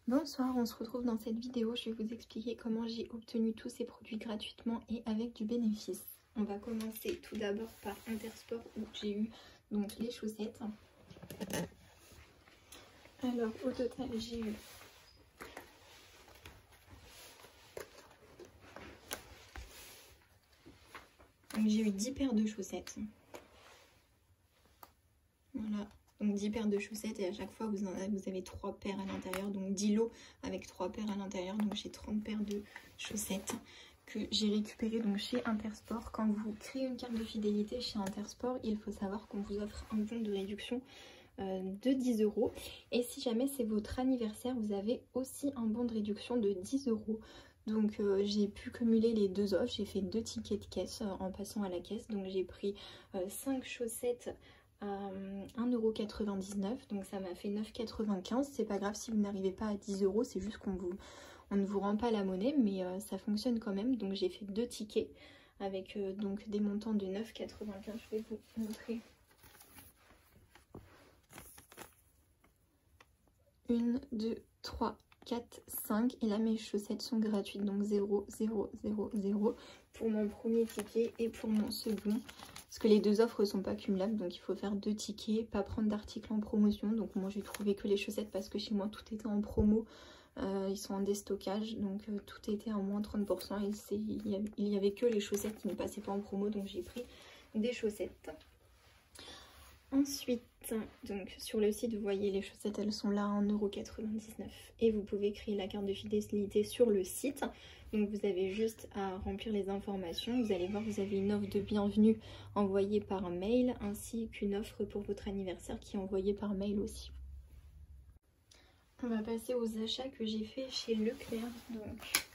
Bonsoir, on se retrouve dans cette vidéo. Je vais vous expliquer comment j'ai obtenu tous ces produits gratuitement et avec du bénéfice. On va commencer tout d'abord par Intersport où j'ai eu donc les chaussettes. Alors au total j'ai eu donc j'ai eu 10 paires de chaussettes. Voilà. Donc 10 paires de chaussettes et à chaque fois vous avez 3 paires à l'intérieur. Donc 10 lots avec 3 paires à l'intérieur. Donc j'ai 30 paires de chaussettes que j'ai récupérées donc chez Intersport. Quand vous créez une carte de fidélité chez Intersport, il faut savoir qu'on vous offre un bon de réduction de 10 €. Et si jamais c'est votre anniversaire, vous avez aussi un bon de réduction de 10 €. Donc j'ai pu cumuler les deux offres. J'ai fait 2 tickets de caisse en passant à la caisse. Donc j'ai pris 5 chaussettes à 1,99 €, donc ça m'a fait 9,95 €. C'est pas grave si vous n'arrivez pas à 10 €, c'est juste qu'on ne vous rend pas la monnaie, mais ça fonctionne quand même. Donc j'ai fait 2 tickets avec donc des montants de 9,95 €. Je vais vous montrer. 1, 2, 3, 4, 5 et là mes chaussettes sont gratuites, donc 0, 0, 0, 0 pour mon premier ticket et pour mon second. Parce que les deux offres ne sont pas cumulables, donc il faut faire 2 tickets, pas prendre d'articles en promotion. Donc moi j'ai trouvé que les chaussettes parce que chez moi tout était en promo, ils sont en déstockage, donc tout était à moins 30% et il n'y avait que les chaussettes qui ne passaient pas en promo, donc j'ai pris des chaussettes. Ensuite, donc sur le site, vous voyez les chaussettes, elles sont là à 1,99 € et vous pouvez créer la carte de fidélité sur le site. Donc vous avez juste à remplir les informations. Vous allez voir, vous avez une offre de bienvenue envoyée par mail ainsi qu'une offre pour votre anniversaire qui est envoyée par mail aussi. On va passer aux achats que j'ai fait chez Leclerc. Donc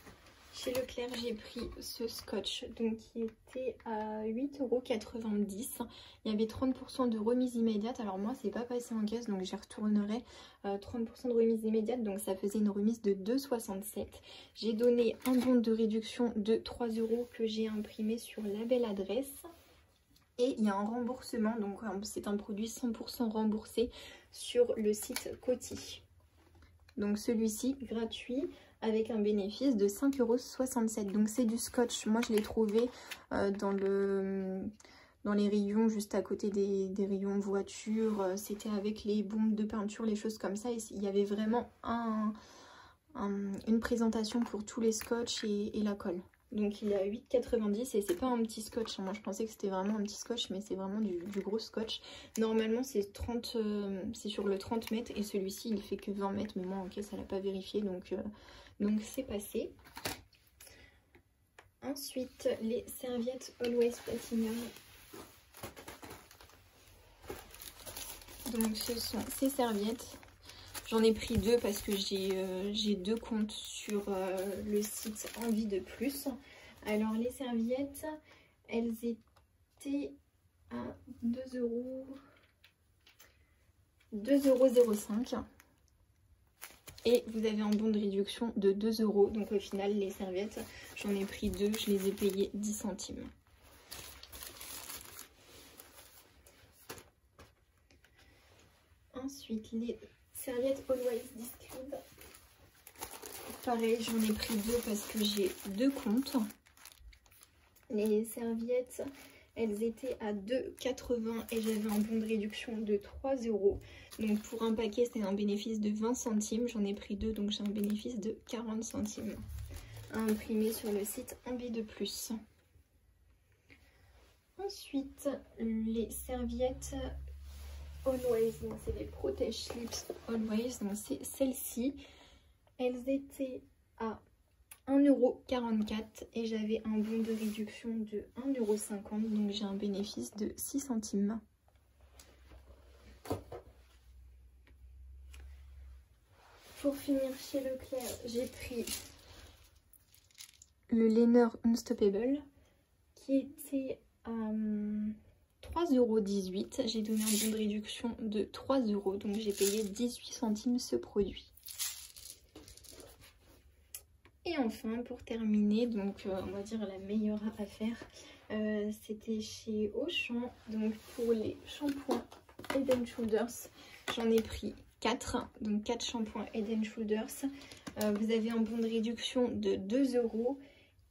chez Leclerc, j'ai pris ce scotch donc, qui était à 8,90 €. Il y avait 30% de remise immédiate. Alors moi, c'est pas passé en caisse, donc j'y retournerai. 30% de remise immédiate, donc ça faisait une remise de 2,67 €. J'ai donné un bon de réduction de 3 € que j'ai imprimé sur la belle adresse. Et il y a un remboursement, donc c'est un produit 100% remboursé sur le site Coty. Donc celui-ci gratuit avec un bénéfice de 5,67 €. Donc c'est du scotch. Moi je l'ai trouvé dans les rayons juste à côté des rayons voiture. C'était avec les bombes de peinture, les choses comme ça. Et il y avait vraiment une présentation pour tous les scotch et la colle. Donc il est à 8,90 € et c'est pas un petit scotch. Moi je pensais que c'était vraiment un petit scotch, mais c'est vraiment du gros scotch. Normalement c'est sur le 30 mètres et celui-ci il fait que 20 mètres. Mais moi en caisse ça l'a pas vérifié, donc c'est passé. Ensuite les serviettes Always Platinum. Donc ce sont ces serviettes. J'en ai pris 2 parce que j'ai 2 comptes sur le site Envie de Plus. Alors les serviettes, elles étaient à 2,05 €. Et vous avez un bon de réduction de 2 €. Donc au final, les serviettes, j'en ai pris 2, je les ai payées 10 centimes. Ensuite, les serviettes Always Discreet. Pareil, j'en ai pris 2 parce que j'ai 2 comptes. Les serviettes, elles étaient à 2,80 € et j'avais un bon de réduction de 3 €. Donc pour un paquet, c'est un bénéfice de 20 centimes. J'en ai pris 2, donc j'ai un bénéfice de 40 centimes à imprimer sur le site Envie de Plus. Ensuite, les serviettes Always, donc c'est les Protège Lips Always, donc c'est celles-ci. Elles étaient à 1,44 € et j'avais un bon de réduction de 1,50 €, donc j'ai un bénéfice de 6 centimes. Pour finir chez Leclerc, j'ai pris le Lainer Unstoppable qui était à 3,18 €. J'ai donné un bon de réduction de 3 €, donc j'ai payé 18 centimes ce produit. Et enfin, pour terminer, donc on va dire la meilleure affaire, c'était chez Auchan. Donc pour les shampoings Head & Shoulders, j'en ai pris 4, donc 4 shampoings Head & Shoulders. Vous avez un bon de réduction de 2 €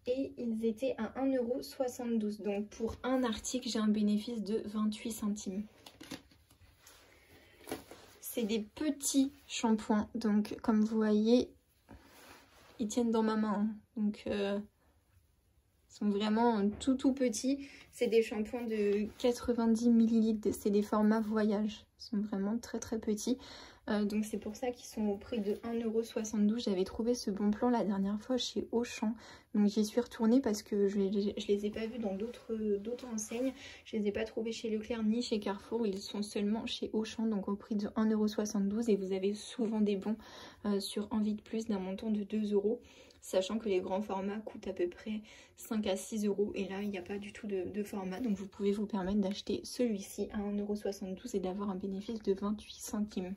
et ils étaient à 1,72 €. Donc pour un article, j'ai un bénéfice de 28 centimes. C'est des petits shampoings, donc comme vous voyez, ils tiennent dans ma main. Donc ils sont vraiment tout petits. C'est des shampoings de 90 ml, c'est des formats voyage. Ils sont vraiment très petits. Donc c'est pour ça qu'ils sont au prix de 1,72 €. J'avais trouvé ce bon plan la dernière fois chez Auchan. Donc j'y suis retournée parce que je les ai pas vus dans d'autres enseignes. Je les ai pas trouvés chez Leclerc ni chez Carrefour. Ils sont seulement chez Auchan, donc au prix de 1,72 €. Et vous avez souvent des bons sur Envie de Plus d'un montant de 2 €. Sachant que les grands formats coûtent à peu près 5 à 6 €. Et là, il n'y a pas du tout de format. Donc vous pouvez vous permettre d'acheter celui-ci à 1,72 € et d'avoir un bénéfice de 28 centimes.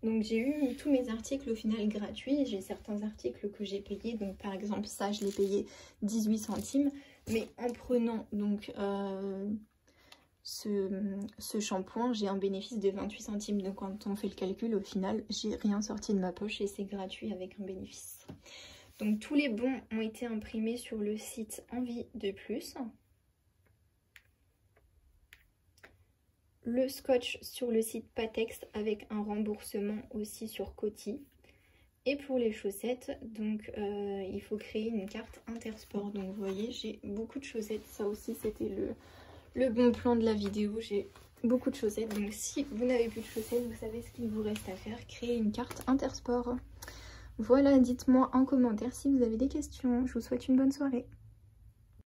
Donc j'ai eu tous mes articles au final gratuits. J'ai certains articles que j'ai payés. Donc par exemple ça, je l'ai payé 18 centimes. Mais en prenant donc ce shampoing, j'ai un bénéfice de 28 centimes. Donc quand on fait le calcul, au final, j'ai rien sorti de ma poche et c'est gratuit avec un bénéfice. Donc tous les bons ont été imprimés sur le site Envie de Plus. Le scotch sur le site Patex avec un remboursement aussi sur Coty. Et pour les chaussettes, donc il faut créer une carte Intersport. Donc vous voyez, j'ai beaucoup de chaussettes. Ça aussi, c'était le bon plan de la vidéo. J'ai beaucoup de chaussettes. Donc si vous n'avez plus de chaussettes, vous savez ce qu'il vous reste à faire. Créer une carte Intersport. Voilà, dites-moi en commentaire si vous avez des questions. Je vous souhaite une bonne soirée.